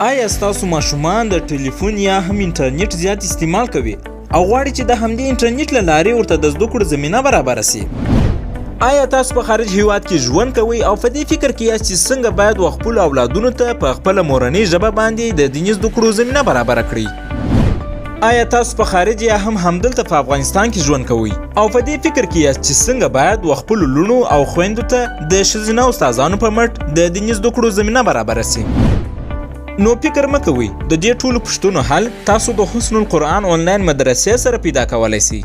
آیا ستاسو ماشومان د ټلیفون یا هم انټرنیټ زیات استعمال کوي او غواړي چې د همدې انټرنیټ له لارې ورته د زده کړو زمینه برابره سي؟ آیا تاسو په خارج هیواد کې ژوند کوئ او په دې فکر کې یاست چې څنګه باید خپلو اولادونو ته په خپله مورنۍ ژبه باندې د دیني زده کړو زمینه برابره کړئ؟ آیا تاسو په خارج یا هم همدلته په افغانستان کې ژوند کوئ او په دې فکر کې یاست چې څنګه باید خپلو لوڼو او خویندو ته د ښځینه استادانو په مټ د دیني زده کړو زمینه برابره سي؟ نو فکر مه کوئ، د دې ټولو پوښتنو حل تاسو د حسن القرآن آنلاین مدرسې سره پیدا کولی سئ.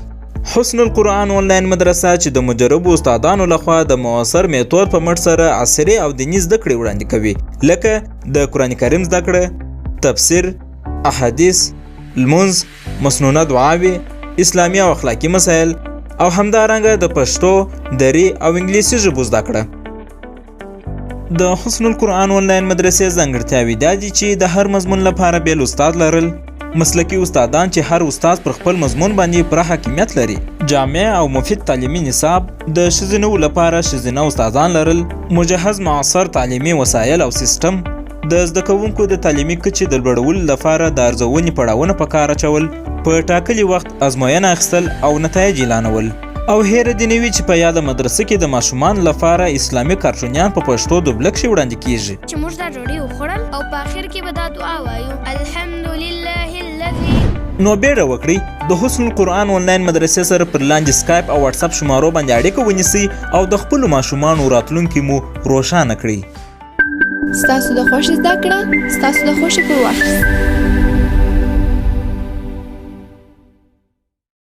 حسن القرآن آنلاین مدرسه چې د مجربو استادانو لخوا د مؤثر میتود په مټ سره عصري او دیني زده کړې وړاندې کوي، لکه د قرآن کریم زده کړه، تفسیر، احادیث، لمونځ، مسنونه دعاوې، اسلامي او اخلاقي مسایل او همدارنګه د پښتو، دري او انګلیسي ژبو زده کړه. د حسن القرآن آنلاین مدرسې ځانګړتیاوې دا دي چې د هر مضمون لپاره بیل استاد لرل، مسلکي استادان چې هر استاد پر خپل مضمون باندې پوره حاکمیت لري، جامع او مفید تعلیمي نصاب، د ښځینو لپاره ښځینه استادان لرل، مجهز معاصر تعلیمي وسایل او سیستم، د زده کوونکو د تعلیمي کچې د لوړولو لپاره د ارزونې پړاوونه په کار اچول، په ټاکلي وخت ازموینه اخیستل او نتایج اعلانول، او هیره دې نه وي چې په یاده مدرسه کې د ماشومانو لپاره اسلامي کارټونیان په پښتو دوبله کښې وړاندې کیږي چې موږ دا ډوډۍ وخوړل او په اخر کې به دا دعا وایو الحمدلله الذي. نو بیړه وکړئ، د حسن القرآن آنلاین مدرسې سره پر لاندې سکایپ او واتساپ شمارو باندې اړیکه ونیسئ او د خپلو ماشومانو راتلونکي مو روښانه کړئ. ستاسو د خوښې زده کړه ستاسو د خوښې پر وخت.